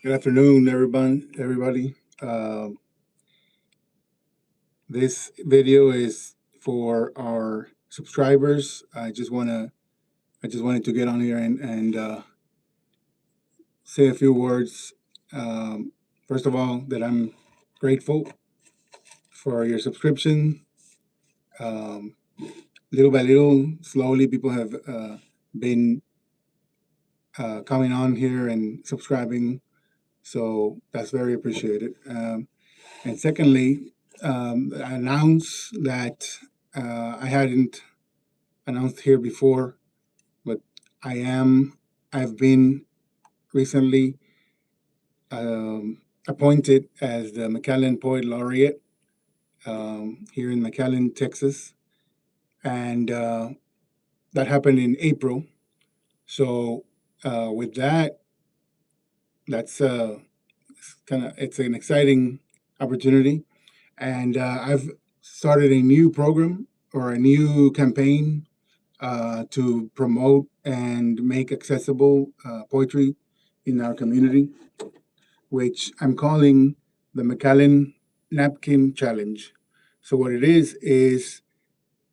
Good afternoon, everyone. Everybody. This video is for our subscribers. I just wanted to get on here and say a few words. First of all, that I'm grateful for your subscription. Little by little, slowly, people have been coming on here and subscribing, so that's very appreciated. And secondly, I announce that I hadn't announced here before, but I've been recently appointed as the McAllen Poet Laureate here in McAllen, Texas. And that happened in April. So with that, that's it's an exciting opportunity. And I've started a new program or a new campaign to promote and make accessible poetry in our community, which I'm calling the McAllen Napkin Challenge. So what it is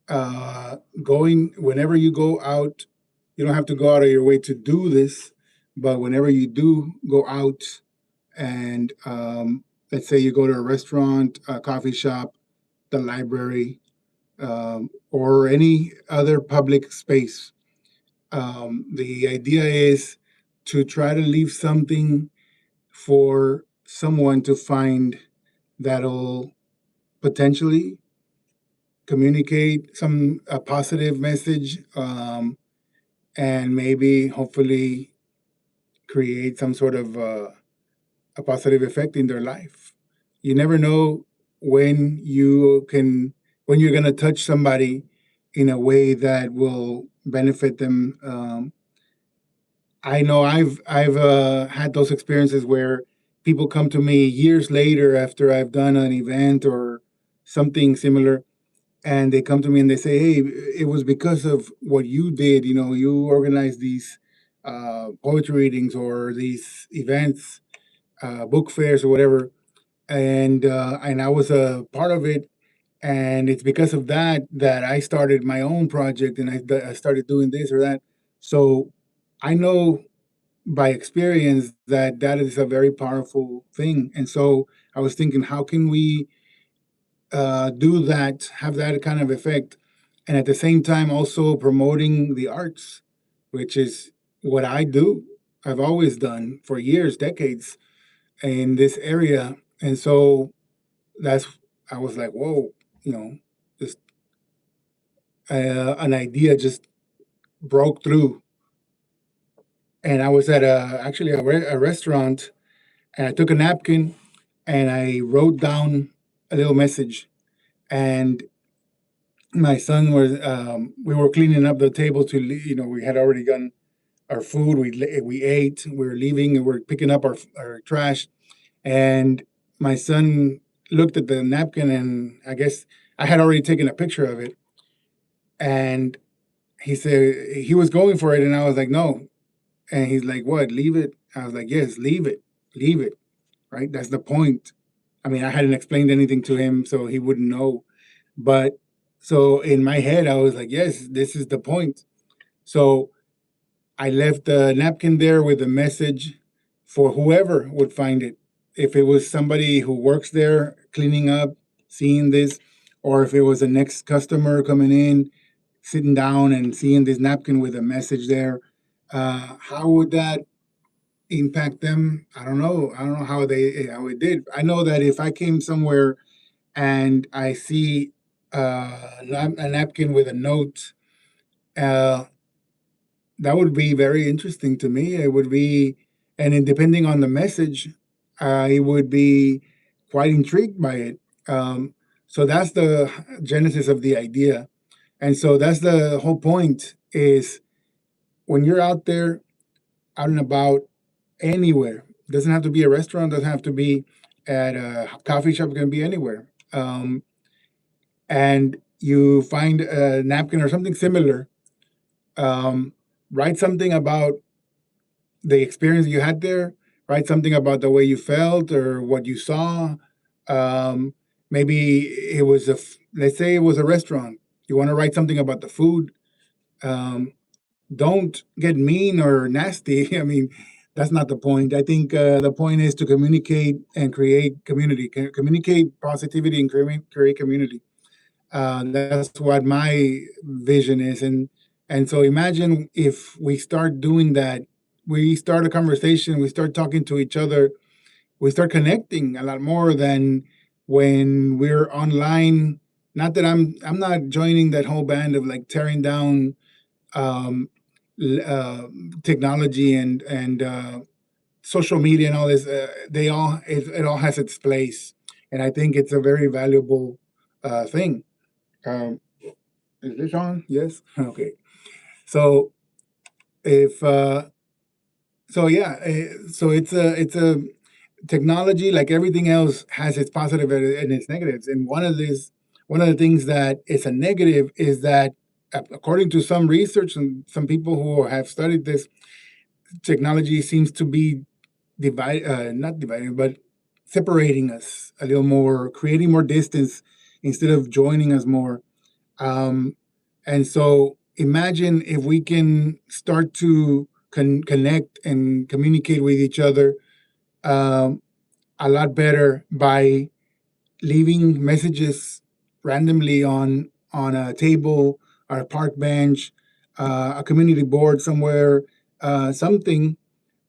going whenever you go out, you don't have to go out of your way to do this, but whenever you do go out and let's say you go to a restaurant, a coffee shop, the library, or any other public space. The idea is to try to leave something for someone to find that'll potentially communicate a positive message, and maybe hopefully create some sort of a positive effect in their life. You never know when you're going to touch somebody in a way that will benefit them. I know I've had those experiences where people come to me years later after I've done an event or something similar, and they come to me and they say, "Hey, it was because of what you did. You know, you organized these poetry readings or these events, book fairs or whatever, and I was a part of it, and it's because of that that I started my own project and I started doing this or that." So I know by experience that that is a very powerful thing, and so I was thinking, how can we do that, have that kind of effect, and at the same time also promoting the arts, which is what I do. I've always done for years, decades in this area, and so that's I was like, whoa, you know, just an idea just broke through, and I was at a restaurant, and I took a napkin and I wrote down a little message, and my son was we were cleaning up the table to we had already done our food, we ate, we were leaving and we're picking up our trash, and my son looked at the napkin, and I guess I had already taken a picture of it, and he said he was going for it, and I was like, no. And he's like, what, leave it? I was like, yes, leave it, right? That's the point. I mean, I hadn't explained anything to him, so he wouldn't know. But so in my head, I was like, yes, this is the point. So I left the napkin there with a message for whoever would find it. If it was somebody who works there cleaning up, seeing this, or if it was a next customer coming in, sitting down and seeing this napkin with a message there, how would that impact them? I don't know. I don't know how it did. I know that if I came somewhere and I see a napkin with a note, uh, that would be very interesting to me. It would be, and then depending on the message, I would be quite intrigued by it. So that's the genesis of the idea, and so that's the whole point. Is when you're out there, out and about, anywhere. Doesn't have to be a restaurant. Doesn't have to be at a coffee shop. It can be anywhere. And you find a napkin or something similar. Um, Write something about the experience you had there, write something about the way you felt or what you saw. Um, Maybe it was let's say it was a restaurant. You want to write something about the food. Um, don't get mean or nasty. I mean, that's not the point. I think the point is to communicate and create community, communicate positivity and create community. That's what my vision is, and so imagine if we start doing that. We start a conversation. We start talking to each other. We start connecting a lot more than when we're online. Not that I'm not joining that whole band of like tearing down um, technology and social media and all this. It all has its place, and I think it's a very valuable thing. Um, is this on? Yes. Okay. So if so, yeah. So it's a technology like everything else has its positive and its negatives. And one of the things that is a negative is that according to some research and some people who have studied this, technology seems to be not dividing, but separating us a little more, creating more distance instead of joining us more. Um, and so imagine if we can start to connect and communicate with each other um, a lot better by leaving messages randomly on a table or a park bench, a community board somewhere, something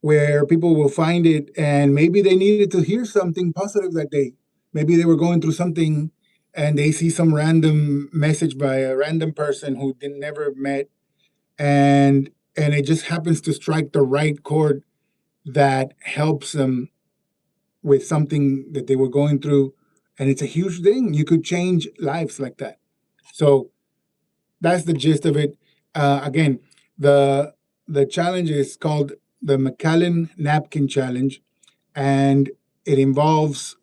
where people will find it and maybe they needed to hear something positive that day. Maybe they were going through something and they see some random message by a random person who they never met and it just happens to strike the right chord that helps them with something that they were going through, and it's a huge thing. You could change lives like that. So that's the gist of it. Again, the the challenge is called the McAllen Napkin Challenge, and it involves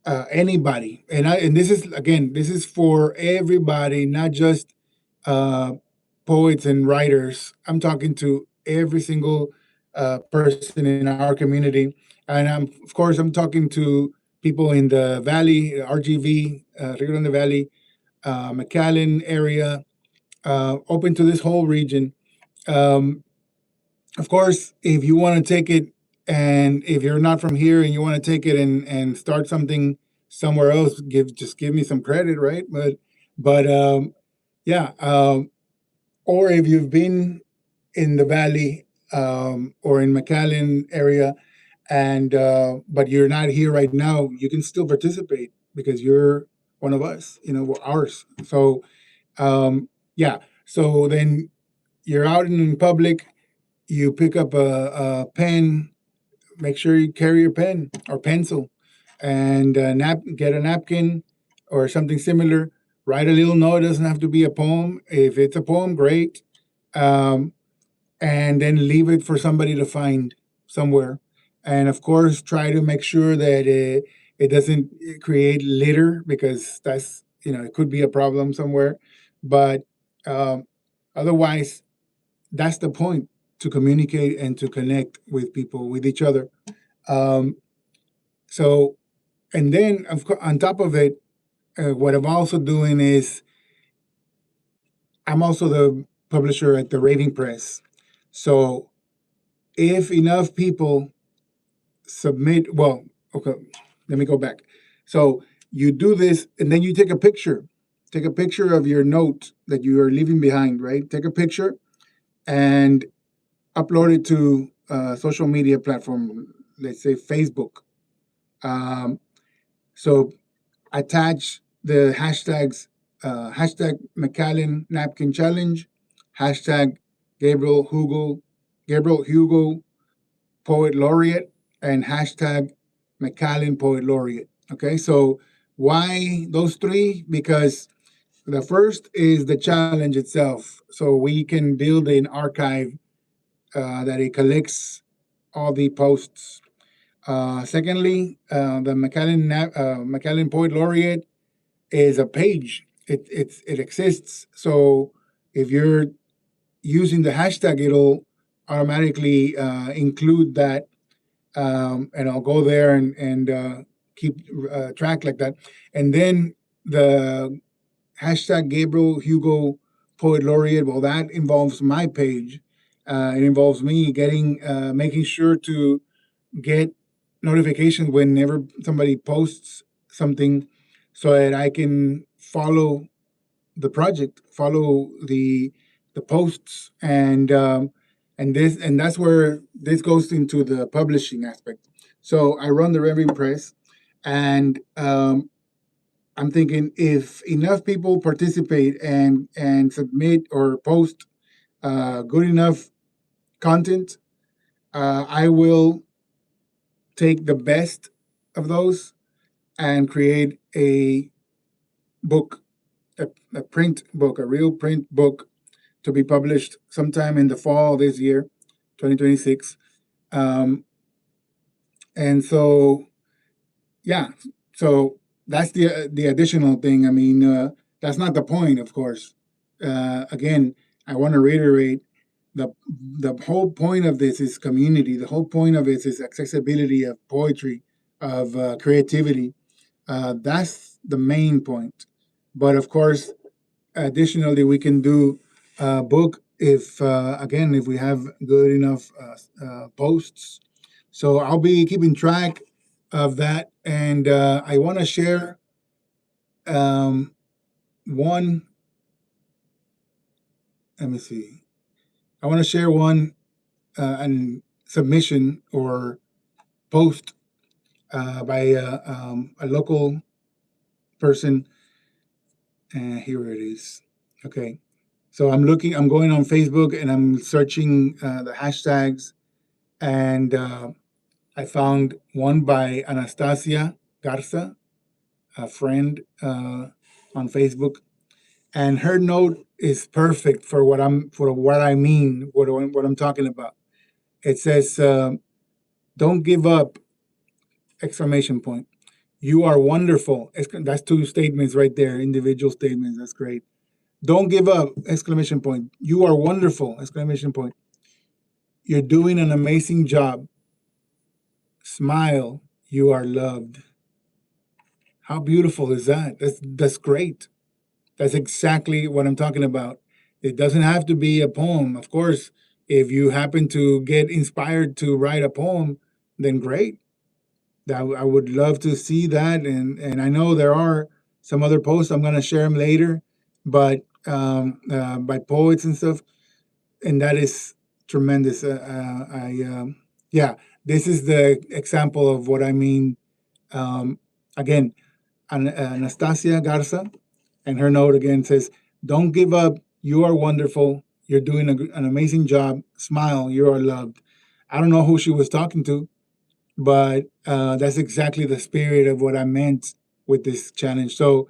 anybody. And this is again, this is for everybody, not just uh, poets and writers. I'm talking to every single person in our community, and of course I'm talking to people in the Valley, RGV, Rio Grande Valley, McAllen area, open to this whole region. Um, of course, if you want to take it, and if you're not from here and you want to take it and start something somewhere else, give me some credit, right? But yeah, or if you've been in the valley or in McAllen area, and but you're not here right now, you can still participate because you're one of us. You know, we're ours. So yeah. So then you're out in public. You pick up a pen. Make sure you carry your pen or pencil, and get a napkin or something similar. Write a little note. It doesn't have to be a poem. If it's a poem, great. Um, and then leave it for somebody to find somewhere. And of course, try to make sure that it doesn't create litter because that's, it could be a problem somewhere. But um, otherwise, that's the point, to communicate and to connect with people, with each other. Um, so, and then on top of it, what I'm also doing is I'm also the publisher at the Raving Press. So if enough people submit, well, okay, let me go back. So you do this and then you take a picture. Take a picture of your note that you are leaving behind, right? Take a picture and upload it to a social media platform, let's say Facebook. Um, so attach the hashtags, hashtag McAllen Napkin Challenge, hashtag Gabriel Hugo Poet Laureate, and hashtag McAllen Poet Laureate. Okay, so why those three? Because the first is the challenge itself. So we can build an archive that it collects all the posts. Secondly, the McAllen Poet Laureate is a page. It exists. So if you're using the hashtag, it'll automatically include that, and I'll go there and keep track like that. And then the hashtag Gabriel Hugo Poet Laureate. Well, that involves my page. It involves me getting, making sure to get notifications whenever somebody posts something, so that I can follow the project, follow the posts, and that's where this goes into the publishing aspect. So I run the Revving Press, and I'm thinking if enough people participate and submit or post good enough content, I will take the best of those and create a book, a print book, a real print book to be published sometime in the fall this year, 2026. Um, and so, yeah, so that's the additional thing. I mean, that's not the point, of course. Again, I want to reiterate the the whole point of this is community. The whole point of this is accessibility of poetry, of creativity. That's the main point. But of course, additionally, we can do a book if, again, if we have good enough posts. So I'll be keeping track of that, and I want to share um, one. Let me see. I want to share one an submission or post by a local person. Here it is. Okay. So I'm going on Facebook and I'm searching the hashtags, and I found one by Anastasia Garza, a friend on Facebook, and her note is perfect for what I mean, what I'm talking about. It says, "Don't give up!" Exclamation point. You are wonderful. That's two statements right there, individual statements. That's great. Don't give up! Exclamation point. You are wonderful! Exclamation point. You're doing an amazing job. Smile. You are loved. How beautiful is that? That's great. That's exactly what I'm talking about. It doesn't have to be a poem. Of course, if you happen to get inspired to write a poem, then great. I would love to see that. And I know there are some other posts. I'm going to share them later, but by poets and stuff. And that is tremendous. Yeah, this is the example of what I mean. Again, Anastasia Garza, and her note again says, "Don't give up. You are wonderful. You're doing an amazing job. Smile. You are loved." I don't know who she was talking to, but that's exactly the spirit of what I meant with this challenge. So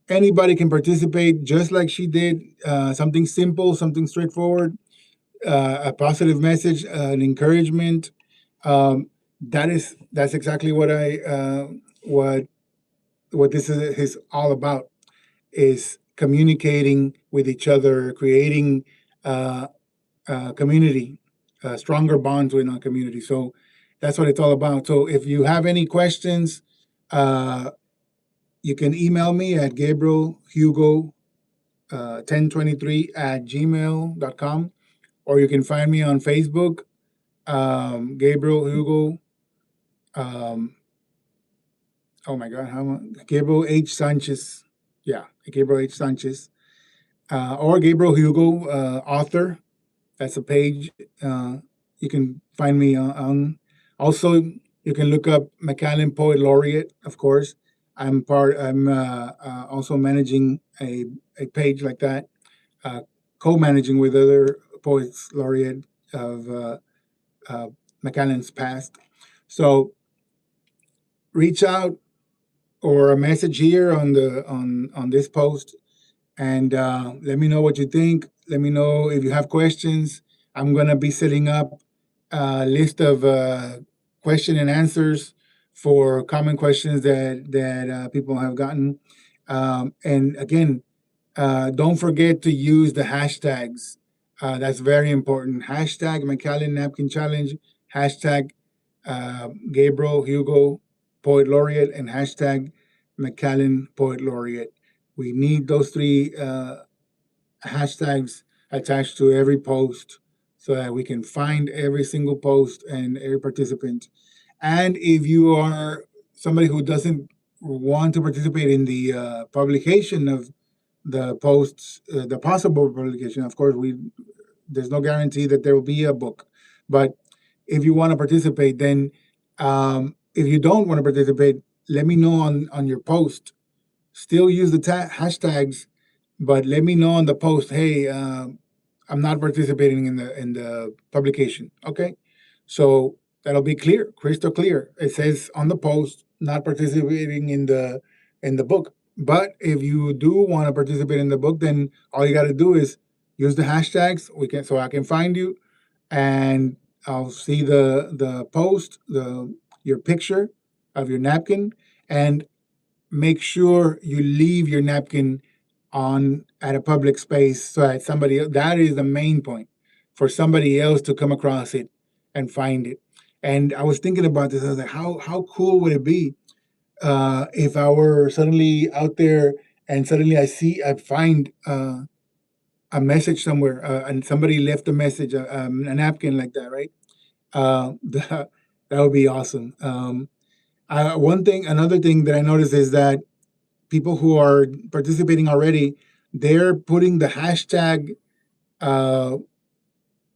anybody can participate, just like she did. Something simple, something straightforward, a positive message, an encouragement. That's exactly what I what this is all about, is communicating with each other, creating community, stronger bonds within our community. So that's what it's all about. So if you have any questions, uh, you can email me at gabrielhugo 1023 at gmail.com, or you can find me on Facebook, Gabriel Hugo. Um, oh my God, Gabriel H. Sanchez. Yeah, Gabriel H. Sanchez. Or Gabriel Hugo, author. That's a page you can find me on. Also, you can look up McAllen Poet Laureate, of course. I'm also managing a page like that, uh, co-managing with other poets laureate of uh, McAllen's past. So reach out or a message here on the on this post, and let me know what you think. Let me know if you have questions. I'm gonna be setting up a list of question and answers for common questions that people have gotten. And again, don't forget to use the hashtags. That's very important. Hashtag McAllen Napkin Challenge, hashtag Gabriel Hugo Poet Laureate, and hashtag McAllen Poet Laureate. We need those three hashtags attached to every post so that we can find every single post and every participant. And if you are somebody who doesn't want to participate in the publication of the posts, the possible publication, of course, there's no guarantee that there will be a book. But if you want to participate, then if you don't want to participate, let me know on your post. Still use the hashtags, but let me know on the post. Hey, I'm not participating in the publication. Okay, so that'll be clear, crystal clear. It says on the post, not participating in the book. But if you do want to participate in the book, then all you got to do is use the hashtags. We can so I can find you, and I'll see the post, the your picture of your napkin, and make sure you leave your napkin on at a public space so that that is the main point for somebody else to come across it and find it. And I was thinking about this. I was like, how cool would it be if I were suddenly out there and suddenly I find a message somewhere and somebody left a message, a napkin like that, right? That would be awesome. Another thing that I noticed is that people who are participating already, they're putting the hashtag uh,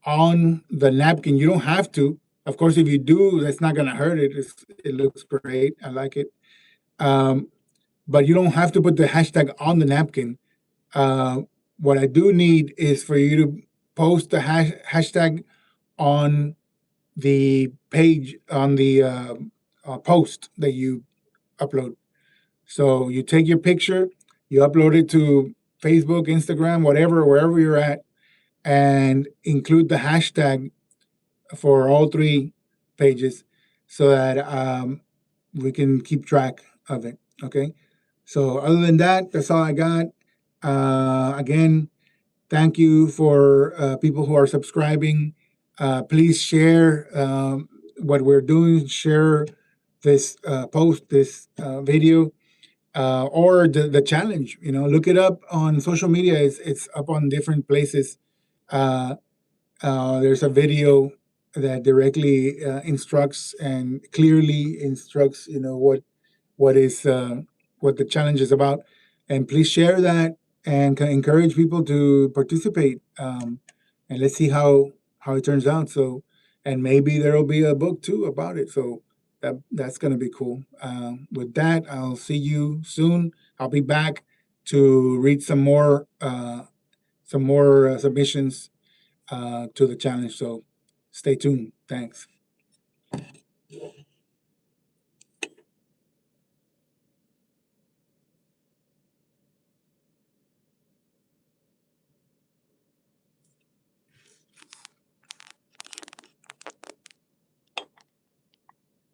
on the napkin. You don't have to. Of course, if you do, that's not going to hurt it. It looks great. I like it. Um, but you don't have to put the hashtag on the napkin. Uh, what I do need is for you to post the hashtag on the page, on the post that you upload. So you take your picture, you upload it to Facebook, Instagram, whatever, wherever you're at, and include the hashtag for all three pages so that we can keep track of it. Okay. So other than that, that's all I got. Again, thank you for people who are subscribing. Please share what we're doing. Share this post, this video, or the challenge. Look it up on social media. It's up on different places. Uh, there's a video that directly instructs and clearly instructs, what is what the challenge is about, and please share that and can encourage people to participate. And let's see how it turns out. So, and maybe there will be a book too about it. So that's going to be cool. With that, I'll see you soon. I'll be back to read some more submissions to the challenge. So stay tuned. Thanks.